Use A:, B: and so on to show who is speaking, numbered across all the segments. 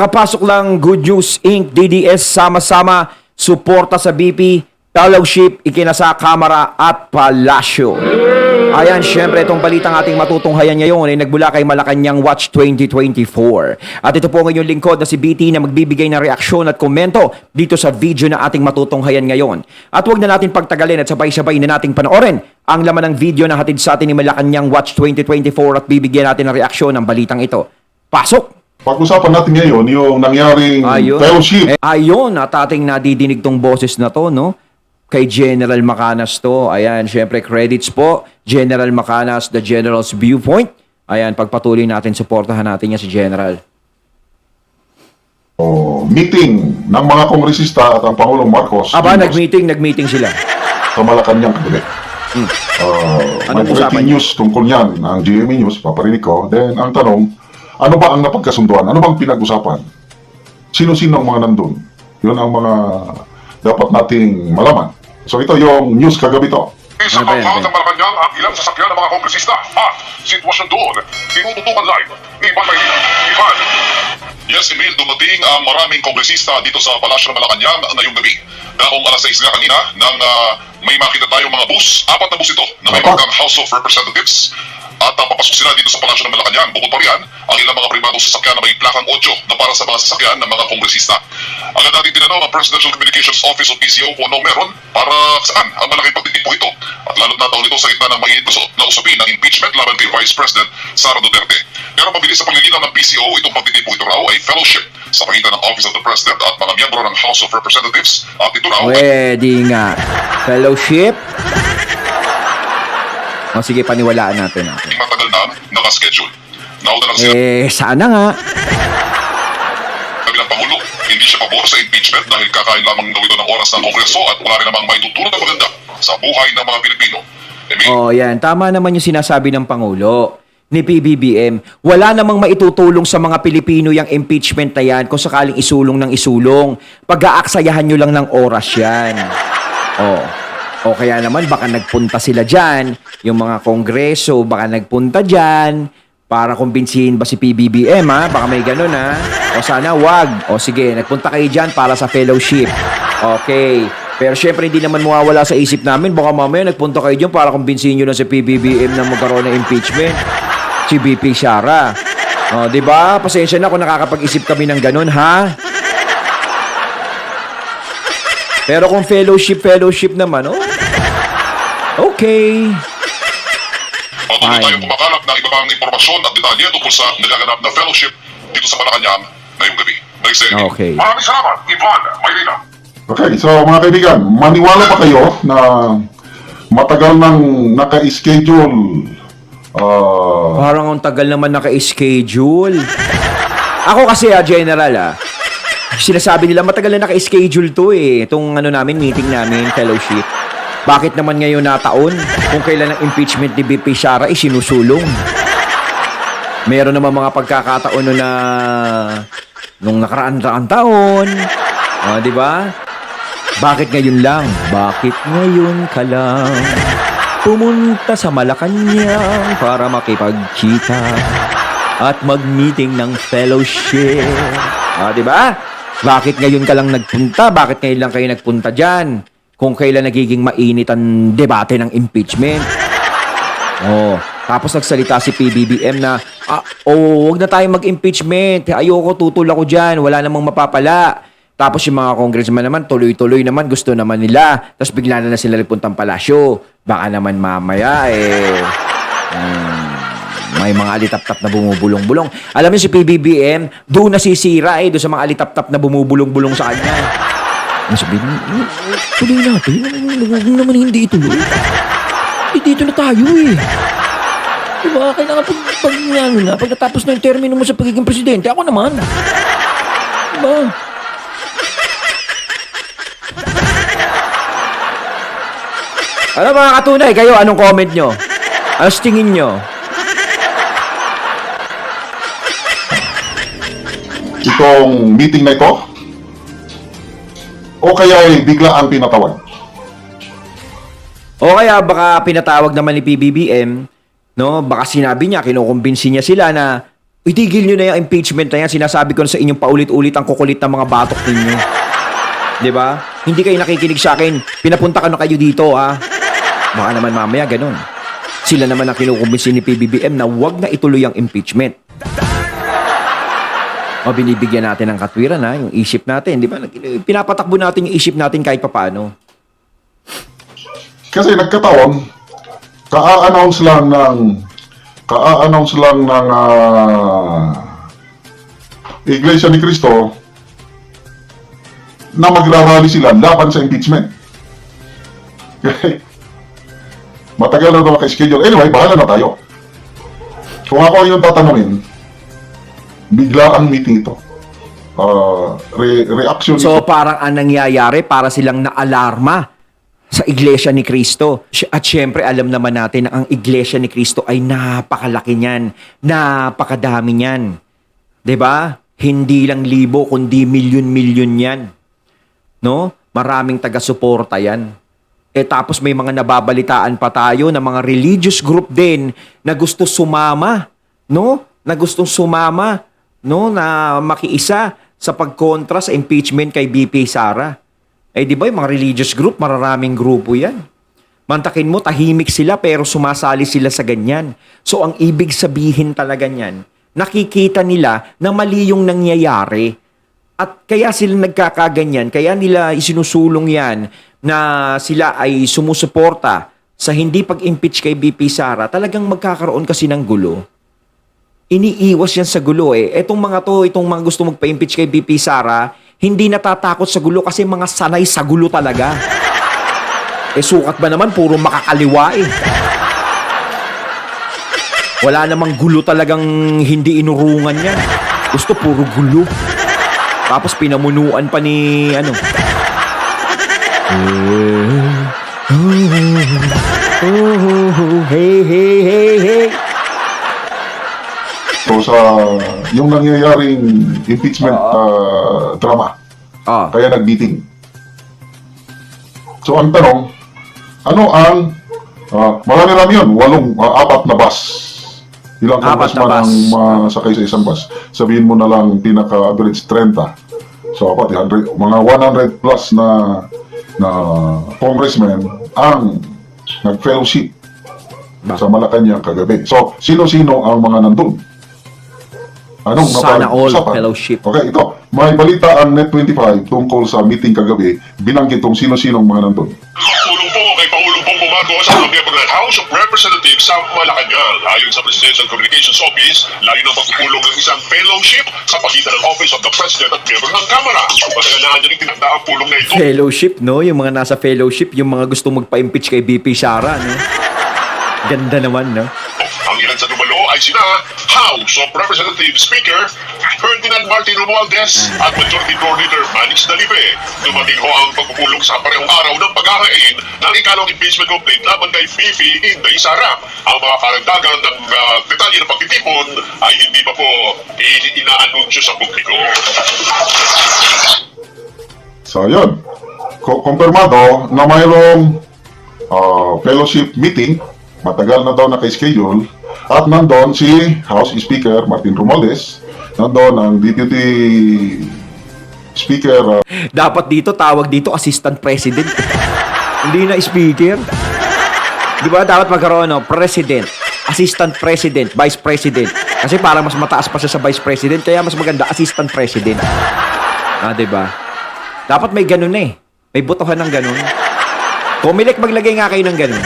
A: Kakapasok lang, Good News Inc., DDS, sama-sama, suporta sa BP, fellowship, ikinasa, kamara at palasyo. Ayan, syempre itong balitang ating matutunghayan ngayon ay nagbula kay Malacanang Watch 2024. At ito po ang inyong lingkod na si BT na magbibigay ng reaksyon at komento dito sa video na ating matutunghayan ngayon. At huwag na natin pagtagalin at sabay-sabay na nating panoorin ang laman ng video na hatid sa atin ni Malacanang Watch 2024 at bibigyan natin ng reaksyon ng balitang ito. Pasok!
B: Pag-usapan natin ngayon yung nangyaring fellowship.
A: Ayun, at ating nadidinig tong boses na to, no? Kay General Macanas to. Ayan, syempre credits po. General Macanas, the General's Viewpoint. Ayan, pagpatuloy natin, suportahan natin niya si General.
B: Meeting ng mga kongresista at ang Pangulong Marcos.
A: Nag-meeting sila.
B: Sa Malacanang kagabi. May breaking news tungkol niyan ng GMA News, paparinig ko. Then, ang tanong, ano ba ang napagkasunduan? Ano bang pinag-usapan? Sino-sino ang mga nandun? Yun ang mga dapat nating malaman. So ito yung news kagabi to.
C: Sa pagkakot ng Malacanang ang ilang sasakyan ng mga kongresista at sitwasyon doon, tinututukan live ni Ivan Maylina. Ivan.
D: Yes, Emil, dumating ang maraming kongresista dito sa Palasyo ng Malacanang ngayong gabi. Daong alas 6 na kanina nang may makita tayong mga bus, 4 na bus ito na may markang House of Representatives. At papasok sila dito sa Palasyo ng Malacanang. Bukod pa riyan, ang ilang mga pribadong sasakyan na may plakang 8 na para sa mga sasakyan ng mga kongresista. Agad natin tinanong ang Presidential Communications Office o PCO kung anong meron para saan ang malaking pagtitipo ito. At lalo't nataon ito sa gitna ng mainit na usapin ng impeachment laban kay Vice President Sara Duterte. Pero mabilis sa panginginaw ng PCO, itong pagtitipo ito raw ay fellowship sa pagitan ng Office of the President at mga miyembro ng House of Representatives. At ito raw
A: Pwede nga. Fellowship? O sige, paniwalaan natin.
D: matagal na nakaschedule. Nauna lang sila
A: Sana nga.
D: bilang Pangulo. Hindi siya pabor sa impeachment dahil kakain lamang daw ito ng oras ng Kongreso at wala rin namang may tutulong na maganda sa buhay ng mga Pilipino.
A: Yan. Tama naman yung sinasabi ng Pangulo ni PBBM. Wala namang maitutulong sa mga Pilipino yung impeachment na yan kung sakaling isulong ng isulong. Pag-aaksayahan nyo lang ng oras yan. O kaya naman baka nagpunta sila dyan, yung mga kongreso baka nagpunta dyan para kumbinsihin ba si PBBM, ha? Baka may ganun, ha? O sana wag. O sige, nagpunta kayo dyan para sa fellowship. Okay. Pero syempre hindi naman mawawala sa isip namin, baka mamaya nagpunta kayo dyan para kumbinsihin nyo na si PBBM na magkaroon ng impeachment. Si BP Sara. O, diba? Pasensya na kung nakakapag-isip kami ng ganun, ha? Pero kung fellowship naman, okay.
D: Patuloy tayong kumakalap ng iba pang impormasyon at detalye tungkol sa nagaganap na fellowship dito sa Malacanang ngayong gabi.
A: Okay.
C: Maraming salamat, Ivan Maylina.
B: Okay, so mga kaibigan, maniwala pa kayo na matagal nang naka-schedule?
A: Parang ang tagal naman naka-schedule. Ako kasi, General, sinasabi nila matagal na naka-schedule to itong meeting namin, fellowship. Bakit naman ngayon na taon kung kailan ang impeachment ni BP Sara sinusulong? Meron naman mga pagkakataon na nung nakaraan taon. Di ba? Bakit ngayon lang? Bakit ngayon ka lang pumunta sa Malacanang para makipagkita at mag-meeting ng fellowship? Di ba? Bakit ngayon ka lang nagpunta? Bakit ngayon lang kayo nagpunta dyan? Kung kailan nagiging mainit ang debate ng impeachment. Tapos nagsalita si PBBM na, wag na tayong mag-impeachment. Ayoko, tutol ako dyan. Wala namang mapapala. Tapos yung mga congressman naman, tuloy-tuloy naman, gusto naman nila. Tapos bigla na sila puntang palasyo. Baka naman mamaya, may mga alitap-tap na bumubulong-bulong. Alam niyo si PBBM, doon nasisira doon sa mga alitap-tap na bumubulong-bulong sa kanya. Sabihin, tuloy natin. Huwag naman hindi ituloy. Dito na tayo Diba? Kailangan pag natapos na yung termino mo sa pagiging presidente, ako naman. Diba? Ano mga katunay? Kayo, anong comment nyo? Ano tingin nyo?
B: Itong meeting na ito? O kaya ay bigla ang pinatawag?
A: O kaya baka pinatawag naman ni PBBM, no? Baka sinabi niya, kinukumbinsi niya sila na Itigil nyo na yung impeachment na yan. Sinasabi ko na sa inyong paulit-ulit ang kukulit ng mga batok ninyo. 'Di ba? Hindi kayo nakikinig sa akin. Pinapunta ka na kayo dito, ha? Baka naman mamaya ganun. Sila naman ang kinukumbinsi ni PBBM na wag na ituloy ang impeachment. O binibigyan natin ng katwiran, ha? Yung isip natin, di ba? Pinapatakbo natin yung isip natin kahit papaano.
B: Kasi nagkataon, ka-announce lang ng Iglesia ni Cristo na magrarally sila laban sa impeachment. Okay? Matagal na ito maka-schedule. Anyway, bahala na tayo. Kung ako yung tatanungin, bigla ang meeting ito. Reaction
A: So
B: ito.
A: parang ang nangyayari, para silang naalarma sa Iglesia ni Cristo. At syempre, alam naman natin na ang Iglesia ni Cristo ay napakalaki niyan. Napakadami niyan. 'Di ba? Hindi lang libo, kundi milyon-milyon yan. No? Maraming taga-suporta yan. Tapos may mga nababalitaan pa tayo na mga religious group din na gusto sumama. No? Na gustong sumama. No? Na makiisa sa pagkontra sa impeachment kay BP Sara. Di ba yung mga religious group, mararaming grupo yan. Mantakin mo, tahimik sila pero sumasali sila sa ganyan. So ang ibig sabihin talaga niyan, nakikita nila na mali yung nangyayari. At kaya sila nagkakaganyan, kaya nila isinusulong yan na sila ay sumusuporta sa hindi pag-impeach kay BP Sara. Talagang magkakaroon kasi ng gulo. Iniiwas yan sa gulo eh. Itong mga gusto magpa-impeach kay BP Sara, hindi natatakot sa gulo kasi mga sanay sa gulo talaga. Sukat ba naman, puro makakaliwa eh. Wala namang gulo talagang hindi inurungan yan. Gusto puro gulo. Tapos pinamunuan pa ni hey, hey, hey, hey.
B: So sa yung nangyayaring impeachment drama, kaya nag-meeting. So ang tanong, ano ang marami yun, 4 na bus. Ilang
A: 4 na
B: congressman
A: bus.
B: ang masakay sa isang bus. Sabihin mo na lang pinaka-average 30. So apat, mga 100 plus na congressmen ang nag-fellowship sa Malacanang kagabi. So sino-sino ang mga nandun? Anong
A: Sana all
B: napag-usapan?
A: fellowship.
B: Okay, ito. May balita ang Net25 tungkol sa meeting kagabi. Binanggit tong sino-sinong mga nandun.
D: Tulong po kay Pangulong Bongbong Marcos sa mga miyembro ng House of Representatives sa Malacanang. Ayon sa Presidential Communications Office, layo ng pagpupulong ng isang fellowship sa pagitan ng Office of the President at miyembro ng Kamara. Matagal na niya rin tinagda ang pulong na ito.
A: Fellowship, no? Yung mga nasa fellowship, yung mga gusto magpa-impeach kay BP Sara, no? Ganda naman, no?
D: Ang ilan sa dumalo ay sina House of Representatives Speaker Ferdinand Martin Romualdez at Majority Floor Leader Manix Dalipe. Dumating ho ang pagpupulong sa parehong araw ng paghahain ng ikalawang impeachment complaint laban kay Fifi Inday Sara. Ang mga karagdagan ng detalye ng pagtitipon ay hindi pa po inaanunsyo sa publiko.
B: So, yun. Kumpirmado na mayroong fellowship meeting. Matagal na daw naka-schedule. At nandun si House Speaker Martin Romualdez. Nandun ang Deputy Speaker
A: Dapat dito, tawag dito, Assistant President. Hindi na Speaker. Di ba? Dapat magkaroon, President, Assistant President, Vice President. Kasi para mas mataas pa siya sa Vice President, kaya mas maganda, Assistant President. Di ba? Dapat may ganun eh. May botohan ng ganun. Comelec, maglagay nga kayo ng ganun.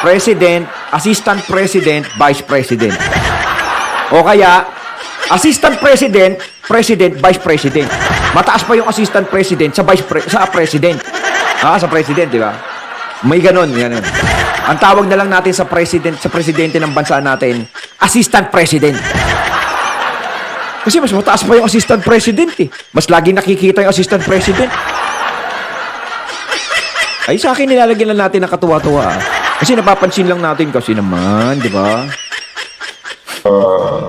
A: President, Assistant President, Vice President. O kaya, Assistant President, President, Vice President. Mataas pa yung Assistant President sa sa President. Sa President, di ba? May ganun. Ang tawag na lang natin sa presidente ng bansa natin, Assistant President. Kasi mas mataas pa yung Assistant President eh. Mas lagi nakikita yung Assistant President. Ay, sa akin nilalagyan lang natin ng katuwa-tuwa. Kasi napapansin lang natin kasi naman, di ba?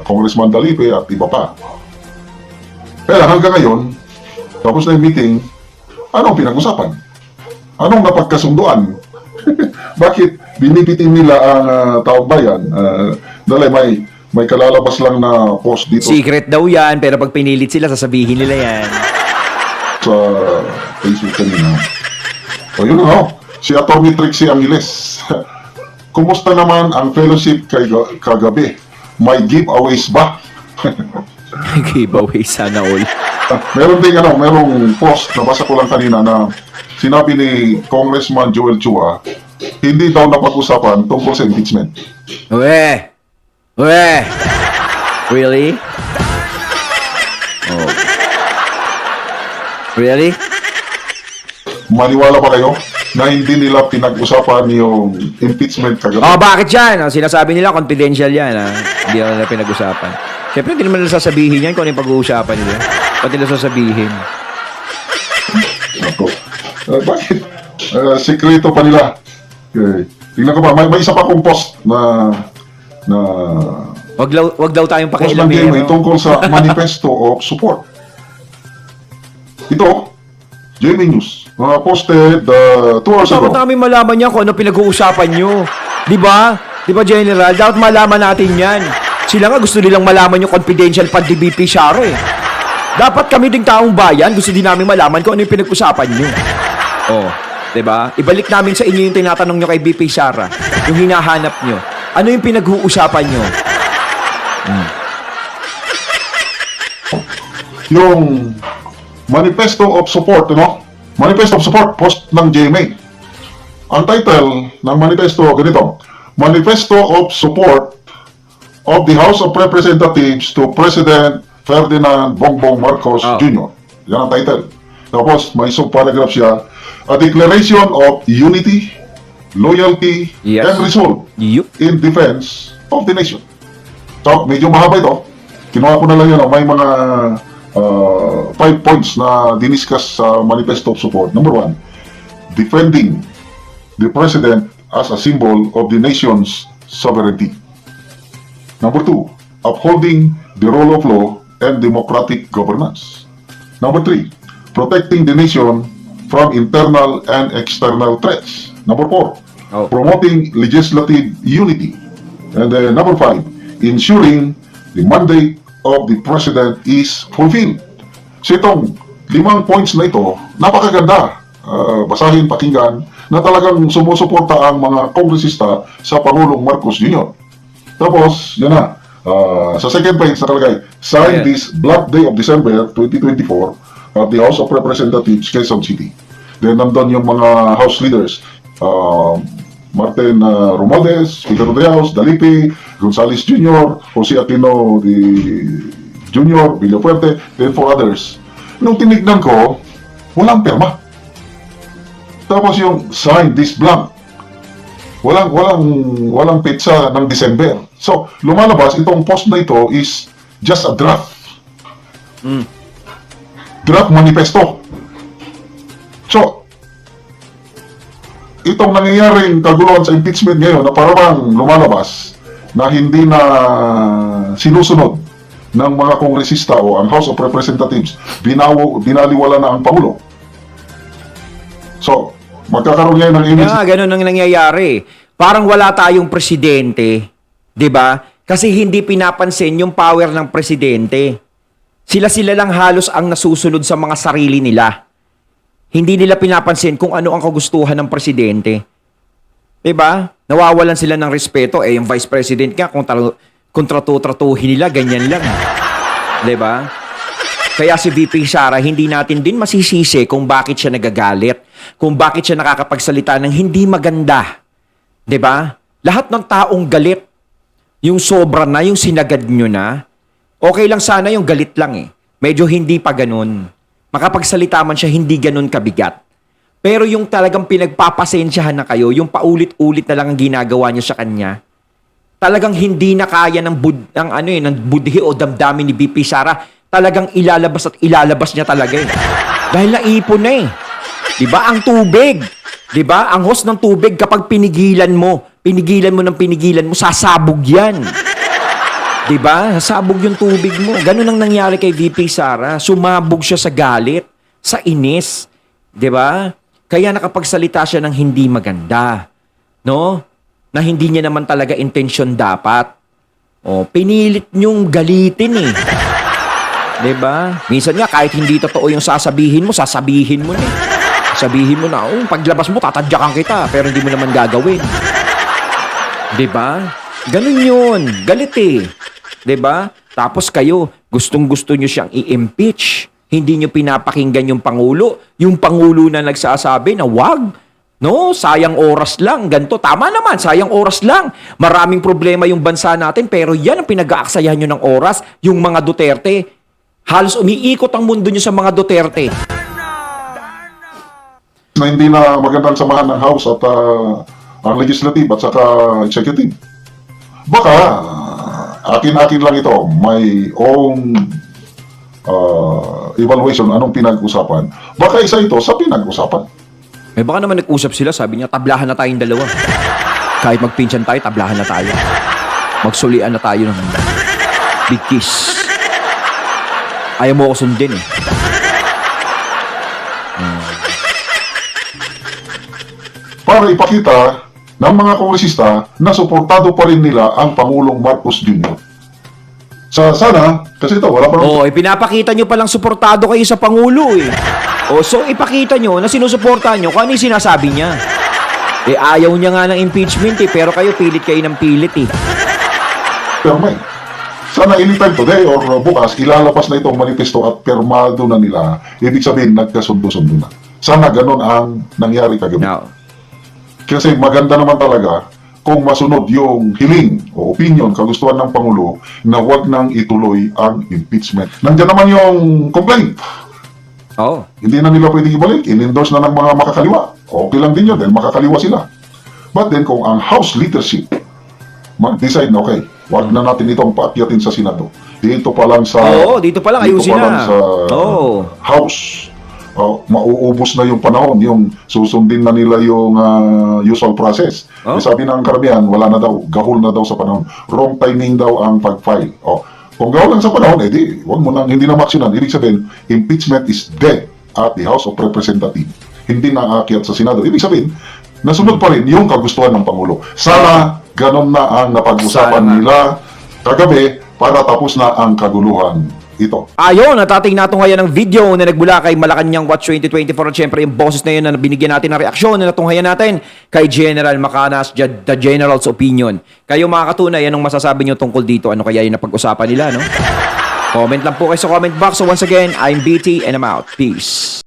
B: Congressman Dalipe at iba pa. Kaya hanggang ngayon, tapos na yung meeting, anong pinag-usapan? Anong napagkasunduan? Bakit binipitin nila ang tawag bayan? Dahil may may kalalabas lang na post dito
A: Secret daw yan, pero pag pinilit sila, sasabihin nila yan.
B: sa Facebook kanina. O yun nga, si Atty. Trixie Angeles. Kumusta naman ang fellowship kagabi? May giveaways ba?
A: Giveaway sana all.
B: Meron ding merong post, nabasa ko lang kanina na sinabi ni Congressman Joel Chua, hindi daw napag-usapan tungkol sa impeachment.
A: We! Really? Oh. Really?
B: Maniwala pa kayo na hindi nila pinag-usapan yung impeachment kagabi?
A: Oh, bakit yan? Oh, sinasabi nila confidential yan, ha? Hindi nila pinag-usapan. Siyempre, hindi naman nila sasabihin yan kung ano yung pag-uusapan nila. Pati nila sasabihin.
B: Ako. Bakit? Sekreto pa nila. Okay. Tingnan ko ba, may isa pa kong post na
A: Wag daw tayong
B: post ng
A: pakialamin.
B: GMA tungkol sa manifesto of support. Ito, GMA News. Posted 2 hours ago.
A: Dapat namin malaman yan kung ano pinag-uusapan nyo. Di ba? Di ba, General? Dapat malaman natin yan. Sila nga gusto nilang malaman yung confidential pa ni BP Sara eh. Dapat kami ding taong bayan, gusto din namin malaman kung ano yung pinag-usapan nyo. Oh, di ba? Ibalik namin sa inyo yung tinatanong nyo kay BP Sara. Yung hinahanap nyo. Ano yung pinag-uusapan nyo?
B: Yung Manifesto of Support, Manifesto of Support, post ng GMA. Ang title ng manifesto, ganito, Manifesto of Support of the House of Representatives to President Ferdinand Bongbong Marcos Jr. Yan ang title. Tapos, may subparagraph siya, A Declaration of Unity, Loyalty,
A: Yes.
B: and Resolve
A: Yup.
B: in Defense of the Nation. So, medyo mahaba ito. Kinuha ko na lang yun. May mga 5 points na diniscuss sa Manifesto of Support. Number 1, defending the President as a symbol of the nation's sovereignty. Number 2, upholding the rule of law and democratic governance. Number 3, protecting the nation from internal and external threats. Number 4, promoting legislative unity. And then number 5, ensuring the mandate of the President is fulfilled. So itong 5 points na ito, napakaganda. Basahin, pakinggan, na talagang sumusuporta ang mga kongresista sa Pangulong Marcos Jr. Tapos, yan na. Sa second page nakalagay, sign this Black Day of December 2024 at the House of Representatives, Quezon City. Then nandun yung mga House leaders, Martin Romualdez, Peter Rodríguez, Dalipi, Gonzales Jr., Jose Aquino Jr., Villafuerte, then 4 others. Nung tinignan ko, walang perma. Tapos yung sign this blank, walang petsa ng December. So, lumalabas, itong post na ito is just a draft. Draft manifesto. So, itong nangyayaring kaguluhan sa impeachment ngayon na parang lumalabas na hindi na sinusunod ng mga kongresista o ang House of Representatives, binaliwala na ang Pangulo. So, magkakaroon ngayon ng image.
A: Kaya ganun ang nangyayari. Parang wala tayong presidente, 'di ba? Kasi hindi pinapansin yung power ng presidente. Sila lang halos ang nasusunod sa mga sarili nila. Hindi nila pinapansin kung ano ang kagustuhan ng presidente. 'Di ba? Nawawalan sila ng respeto yung vice president nga kung tratuhin nila ganyan lang. 'Di ba? Kaya si VP Sara, hindi natin din masisisi kung bakit siya nagagalit, kung bakit siya nakakapagsalita ng hindi maganda. 'Di ba? Lahat ng taong galit, yung sobra na, yung sinagad nyo na, okay lang sana yung galit lang Medyo hindi pa ganun. Makapagsalita man siya, hindi ganun kabigat. Pero yung talagang pinagpapasensyahan na kayo, yung paulit-ulit na lang ang ginagawa niyo sa kanya, talagang hindi na kaya ng budhi o damdamin ni VP Sara, talagang ilalabas at ilalabas niya talaga Dahil naipon na 'Di ba? Ang tubig. 'Di ba? Ang hose ng tubig kapag pinigilan mo ng pinigilan mo, sasabog 'yan. 'Di ba? Sasabog yung tubig mo. Ganun ang nangyari kay VP Sara. Sumabog siya sa galit, sa inis. 'Di ba? Kaya nakapagsalita siya ng hindi maganda. No? Na hindi niya naman talaga intensyon dapat. Oh, pinilit nyong galitin eh. 'Di ba? Minsan nga kahit hindi totoo yung sasabihin mo na eh. Sabihin mo na, oh, paglabas mo tatadyakan kita, pero hindi mo naman gagawin. 'Di ba? Ganun 'yun. Galit eh. 'Di ba? Tapos kayo, gustong-gusto nyo siyang i-impeach. Hindi nyo pinapakinggan yung Pangulo. Yung Pangulo na nagsasabi na wag. No, sayang oras lang. Ganto, tama naman, sayang oras lang. Maraming problema yung bansa natin, pero yan ang pinag-aaksayahan nyo ng oras, yung mga Duterte. Halos umiikot ang mundo nyo sa mga Duterte.
B: Na hindi na magandang samahan ng House at ang Legislative at saka Executive. Baka, akin-akin lang ito, may own evaluation, anong pinag-usapan. Baka isa ito sa pinag-usapan.
A: Eh baka naman nag-usap sila, sabi niya, tablahan na tayong dalawa. Kahit magpinsan tayo, tablahan na tayo. Magsulian na tayo ng big kiss. Ayaw mo ako sundin eh.
B: Para ipakita ng mga kongresista na suportado pa rin nila ang Pangulong Marcos Jr. Sana, kasi ito, wala pa rin.
A: Oo, ipinapakita nyo palang suportado kayo sa Pangulo eh. O, so ipakita nyo na sinusuportahan nyo kung ano yung sinasabi niya. Eh, ayaw niya nga ng impeachment eh, pero kayo pilit kayo ng pilit eh.
B: Pero may, sana anytime today or bukas, ilalabas na itong manifesto at permado na nila. Ibig sabihin, nagkasundo-sundo na. Sana ganun ang nangyari kagabi.
A: Now,
B: Kasi maganda naman talaga kung masunod yung hiling o opinion, kagustuhan ng Pangulo na huwag nang ituloy ang impeachment. Nandiyan naman yung complaint.
A: oh,
B: Hindi na nila pwedeng ibalik. In-endorse na ng mga makakaliwa. Okay lang din yun dahil makakaliwa sila. But then kung ang House leadership mag-decide na okay, huwag na natin itong paakyatin sa Senado. Dito pa lang sa...
A: Oo, dito pa lang, ayusin
B: dito pa lang
A: na.
B: sa
A: Oo.
B: House. Mauubos na yung panahon, yung susundin na nila yung usual process.
A: Oh.
B: Sabi ng karamihan, wala na daw, gahol na daw sa panahon. Wrong timing daw ang pag-file. Kung gahol lang sa panahon, edi, wag mo nang, hindi na maksyonan. Ibig sabihin, impeachment is dead at the House of Representatives. Hindi na aakyat sa Senado. Ibig sabihin, nasunod pa rin yung kagustuhan ng Pangulo. Sana, ganon na ang napag-usapan
A: Sana.
B: nila kagabi para tapos na ang kaguluhan ito.
A: Ayun, natating natin ngayon ng video na nagbula kay Malacanang Watch 2024 at syempre yung boses na yun na binigyan natin ng reaksyon na natunghayan natin kay General Macanas, the General's opinion. Kayo mga katunay, anong masasabi nyo tungkol dito? Ano kaya yung napag-usapan nila, no? Comment lang po kayo sa comment box. So once again, I'm BT and I'm out. Peace.